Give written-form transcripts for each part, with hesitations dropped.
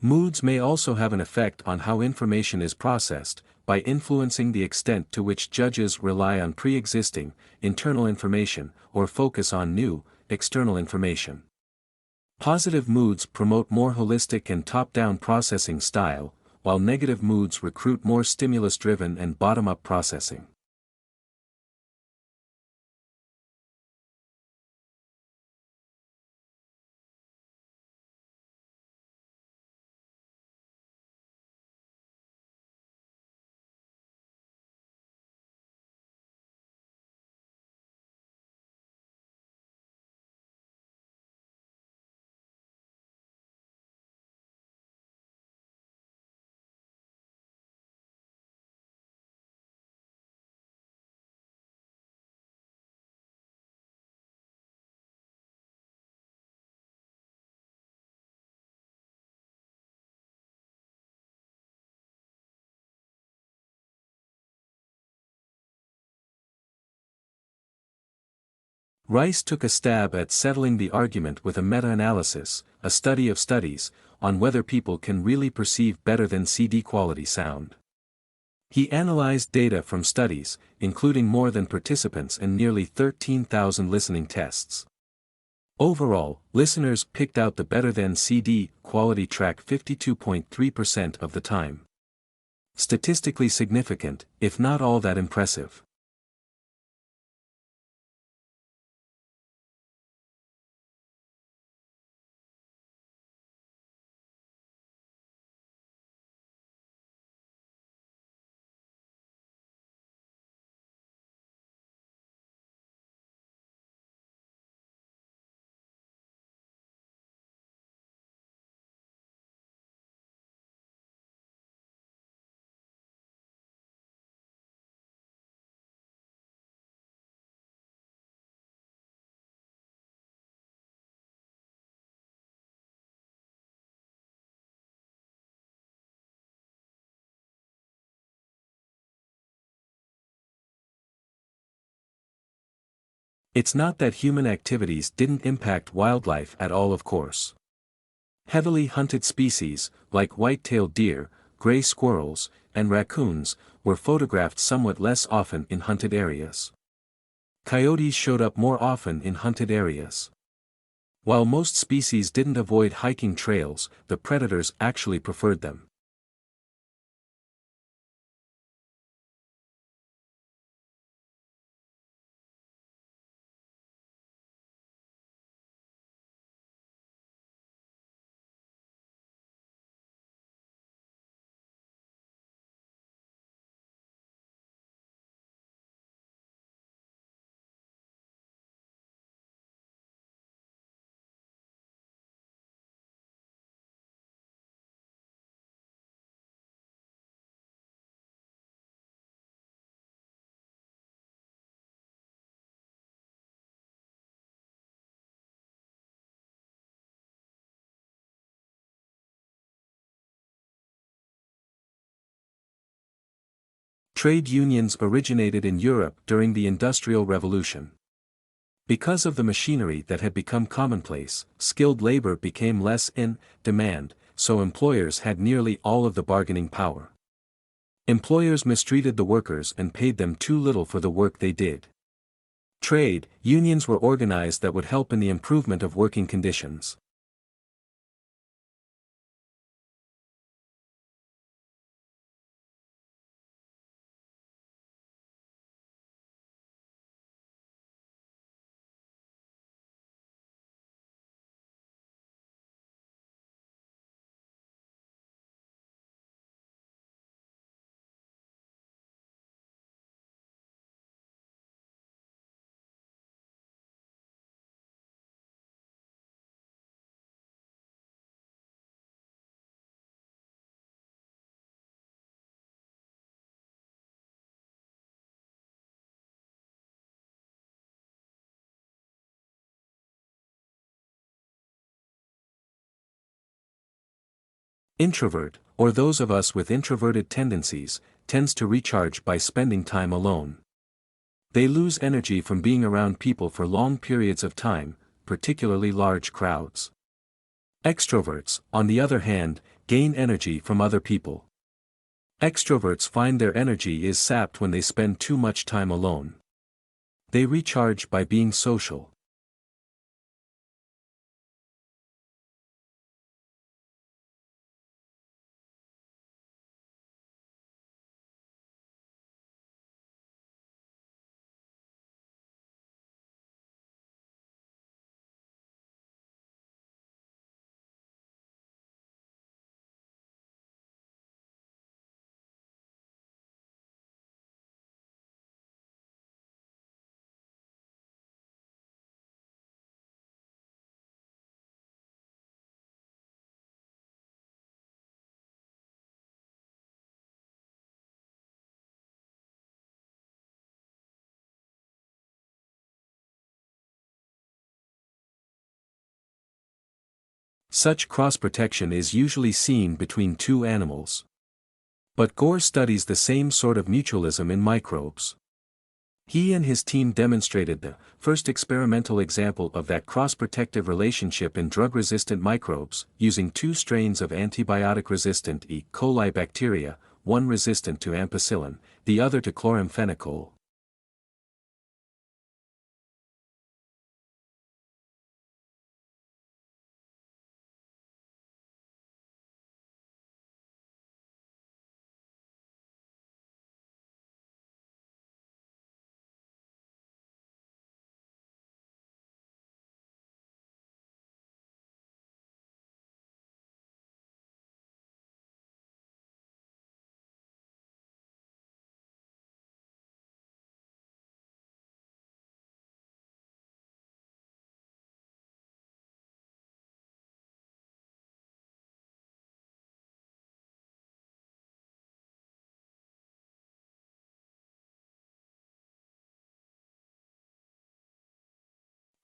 Moods may also have an effect on how information is processed, by influencing the extent to which judges rely on pre-existing, internal information, or focus on new, external information. Positive moods promote more holistic and top-down processing style, while negative moods recruit more stimulus-driven and bottom-up processing. Rice took a stab at settling the argument with a meta-analysis, a study of studies, on whether people can really perceive better than CD quality sound. He analyzed data from studies, including more than participants and nearly 13,000 listening tests. Overall, listeners picked out the better than CD quality track 52.3% of the time. Statistically significant, if not all that impressive. It's not that human activities didn't impact wildlife at all, of course. Heavily hunted species, like white-tailed deer, gray squirrels, and raccoons, were photographed somewhat less often in hunted areas. Coyotes showed up more often in hunted areas. While most species didn't avoid hiking trails, the predators actually preferred them. Trade unions originated in Europe during the Industrial Revolution. Because of the machinery that had become commonplace, skilled labor became less in demand, so employers had nearly all of the bargaining power. Employers mistreated the workers and paid them too little for the work they did. Trade unions were organized that would help in the improvement of working conditions. Introvert, or those of us with introverted tendencies, tends to recharge by spending time alone. They lose energy from being around people for long periods of time, particularly large crowds. Extroverts, on the other hand, gain energy from other people. Extroverts find their energy is sapped when they spend too much time alone. They recharge by being social. Such cross-protection is usually seen between two animals. But Gore studies the same sort of mutualism in microbes. He and his team demonstrated the first experimental example of that cross-protective relationship in drug-resistant microbes, using two strains of antibiotic-resistant E. coli bacteria, one resistant to ampicillin, the other to chloramphenicol.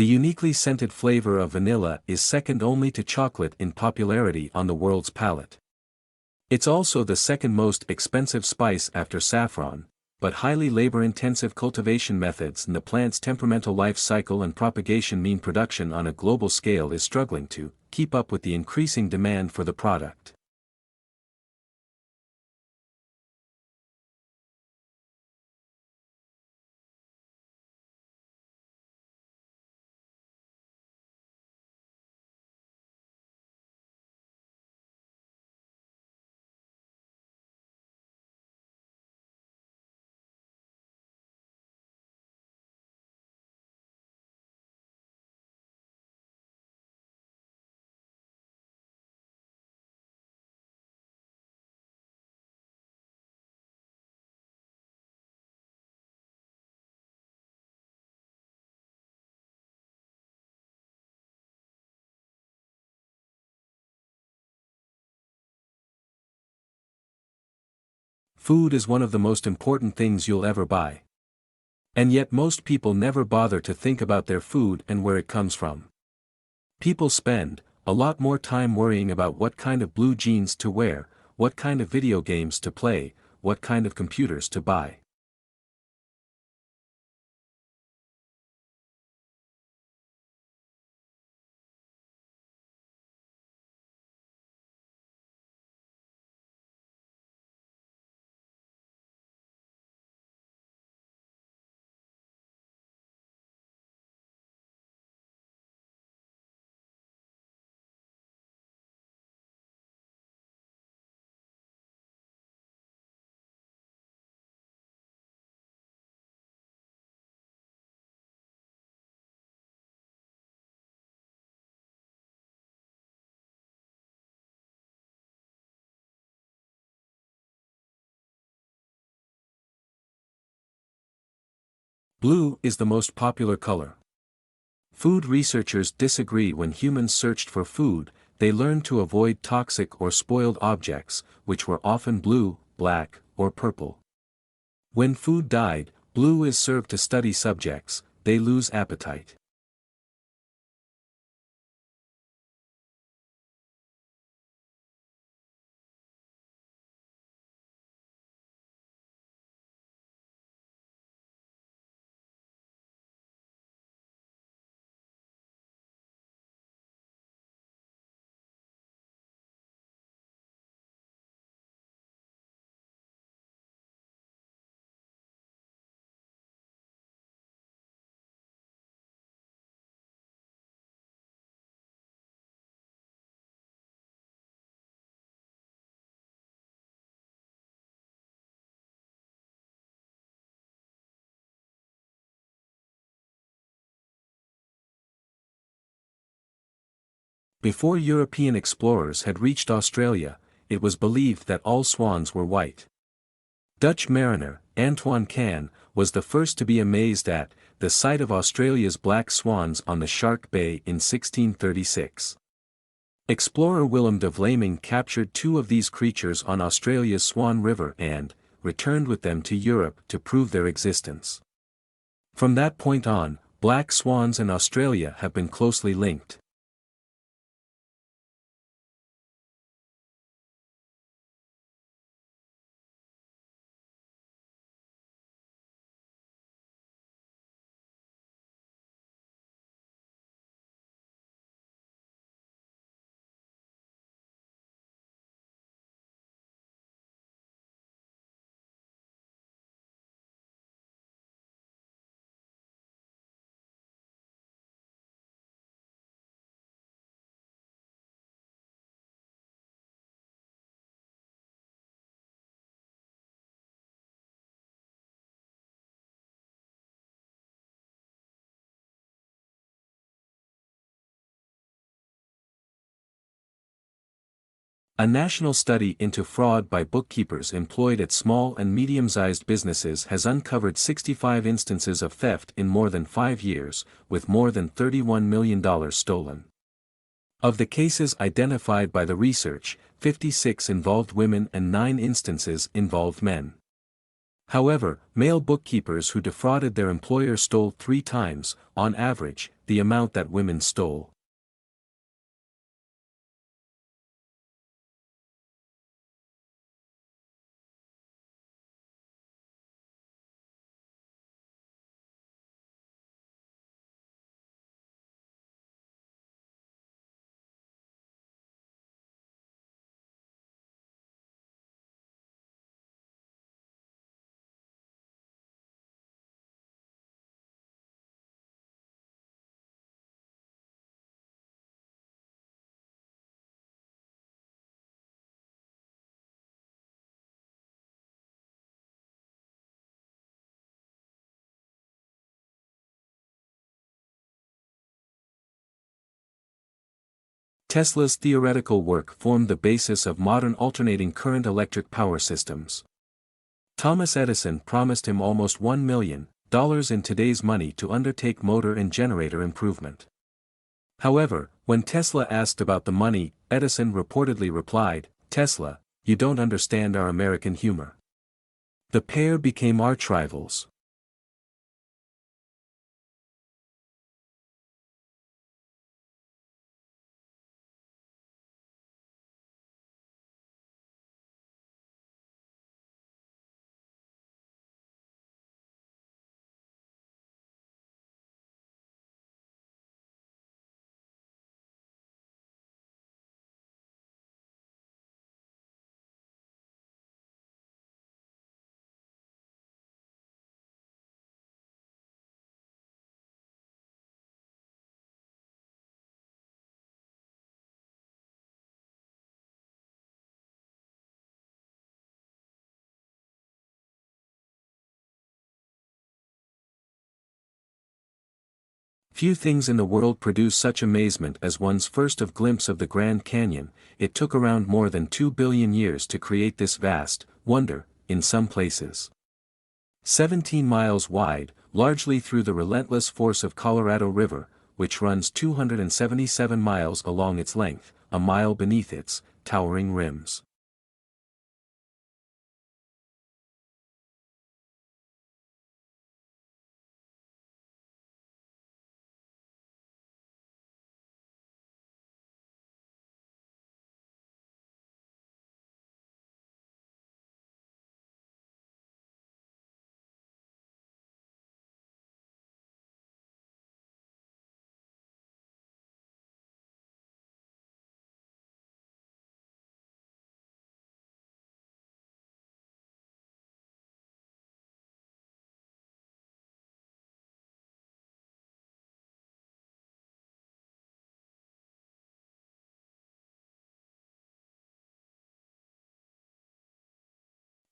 The uniquely scented flavor of vanilla is second only to chocolate in popularity on the world's palate. It's also the second most expensive spice after saffron, but highly labor-intensive cultivation methods and the plant's temperamental life cycle and propagation mean production on a global scale is struggling to keep up with the increasing demand for the product. Food is one of the most important things you'll ever buy. And yet most people never bother to think about their food and where it comes from. People spend a lot more time worrying about what kind of blue jeans to wear, what kind of video games to play, what kind of computers to buy. Blue is the most popular color. Food researchers disagree. When humans searched for food, they learned to avoid toxic or spoiled objects, which were often blue, black, or purple. When food died, blue is served to study subjects, they lose appetite. Before European explorers had reached Australia, it was believed that all swans were white. Dutch mariner, Antoine Can, was the first to be amazed at the sight of Australia's black swans on the Shark Bay in 1636. Explorer Willem de Vlaming captured two of these creatures on Australia's Swan River and returned with them to Europe to prove their existence. From that point on, black swans and Australia have been closely linked. A national study into fraud by bookkeepers employed at small and medium-sized businesses has uncovered 65 instances of theft in more than 5 years, with more than $31 million stolen. Of the cases identified by the research, 56 involved women and 9 instances involved men. However, male bookkeepers who defrauded their employer stole 3 times, on average, the amount that women stole. Tesla's theoretical work formed the basis of modern alternating current electric power systems. Thomas Edison promised him almost $1 million in today's money to undertake motor and generator improvement. However, when Tesla asked about the money, Edison reportedly replied, "Tesla, you don't understand our American humor." The pair became arch rivals. Few things in the world produce such amazement as one's first glimpse of the Grand Canyon. It took around more than 2 billion years to create this vast wonder, in some places 17 miles wide, largely through the relentless force of Colorado River, which runs 277 miles along its length, a mile beneath its towering rims.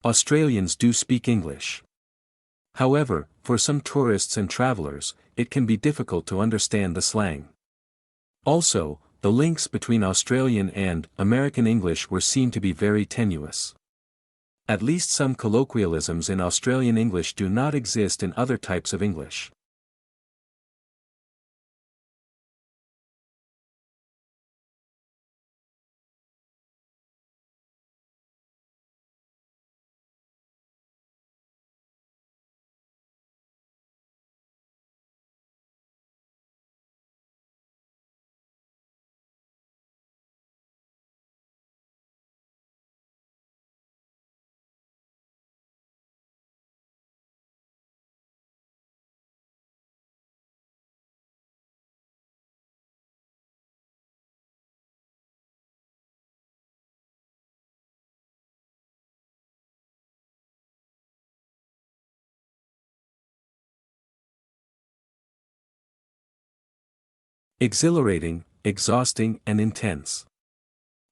Australians do speak English. However, for some tourists and travelers, it can be difficult to understand the slang. Also, the links between Australian and American English were seen to be very tenuous. At least some colloquialisms in Australian English do not exist in other types of English. Exhilarating, exhausting, and intense.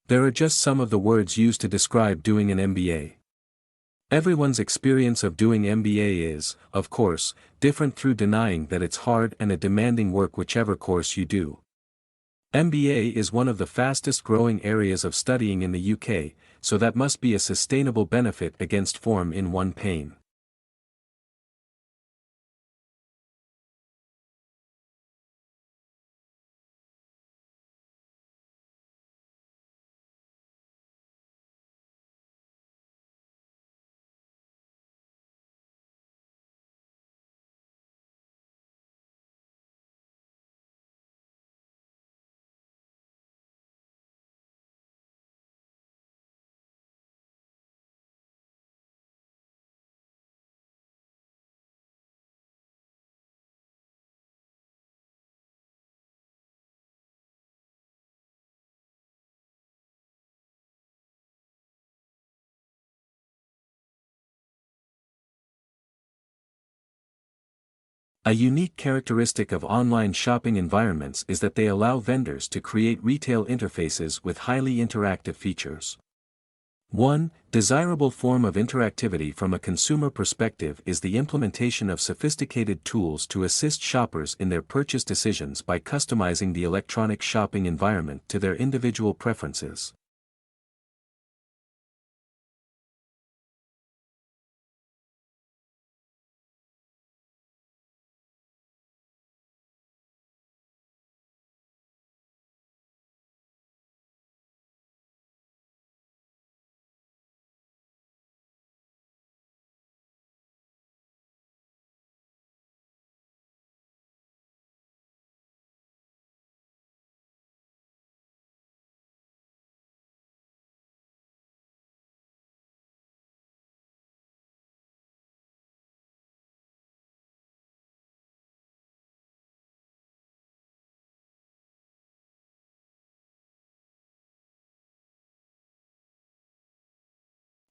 There are just some of the words used to describe doing an MBA. Everyone's experience of doing MBA is, of course, different through denying that it's hard and a demanding work whichever course you do. MBA is one of the fastest growing areas of studying in the UK, so that must be a sustainable benefit against form in one pain. A unique characteristic of online shopping environments is that they allow vendors to create retail interfaces with highly interactive features. One desirable form of interactivity from a consumer perspective is the implementation of sophisticated tools to assist shoppers in their purchase decisions by customizing the electronic shopping environment to their individual preferences.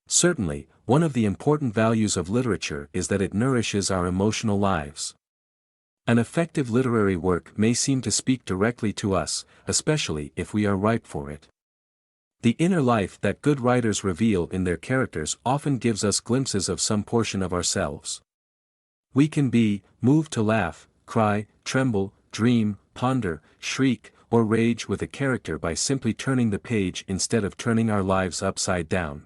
Certainly, one of the important values of literature is that it nourishes our emotional lives. An effective literary work may seem to speak directly to us, especially if we are ripe for it. The inner life that good writers reveal in their characters often gives us glimpses of some portion of ourselves. We can be moved to laugh, cry, tremble, dream, ponder, shriek, or rage with a character by simply turning the page instead of turning our lives upside down.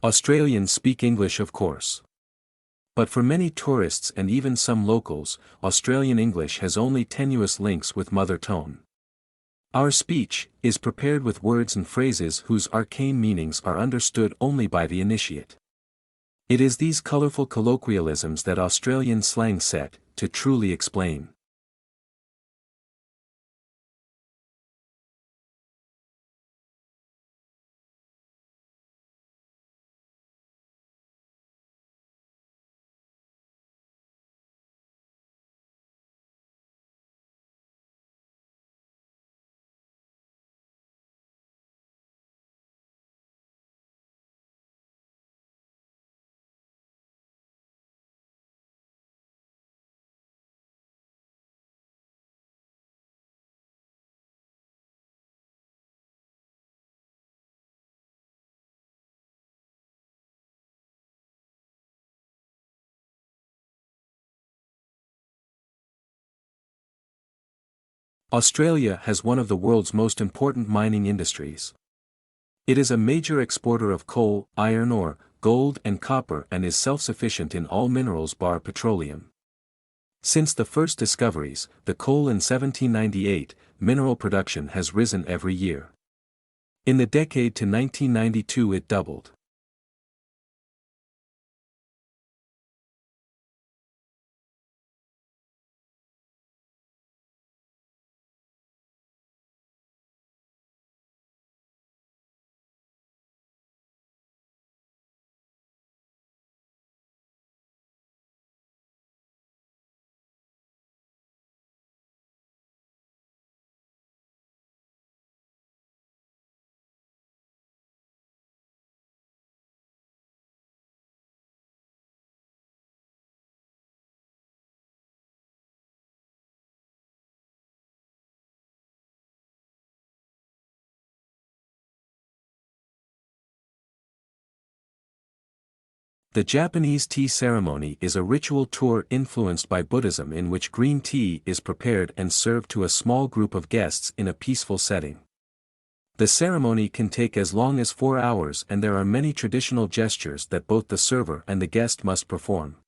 Australians speak English, of course. But for many tourists and even some locals, Australian English has only tenuous links with mother tongue. Our speech is prepared with words and phrases whose arcane meanings are understood only by the initiate. It is these colorful colloquialisms that Australian slang set to truly explain. Australia has one of the world's most important mining industries. It is a major exporter of coal, iron ore, gold and copper and is self-sufficient in all minerals bar petroleum. Since the first discoveries, the coal in 1798, mineral production has risen every year. In the decade to 1992 it doubled. The Japanese tea ceremony is a ritual tour influenced by Buddhism in which green tea is prepared and served to a small group of guests in a peaceful setting. The ceremony can take as long as 4 hours and there are many traditional gestures that both the server and the guest must perform.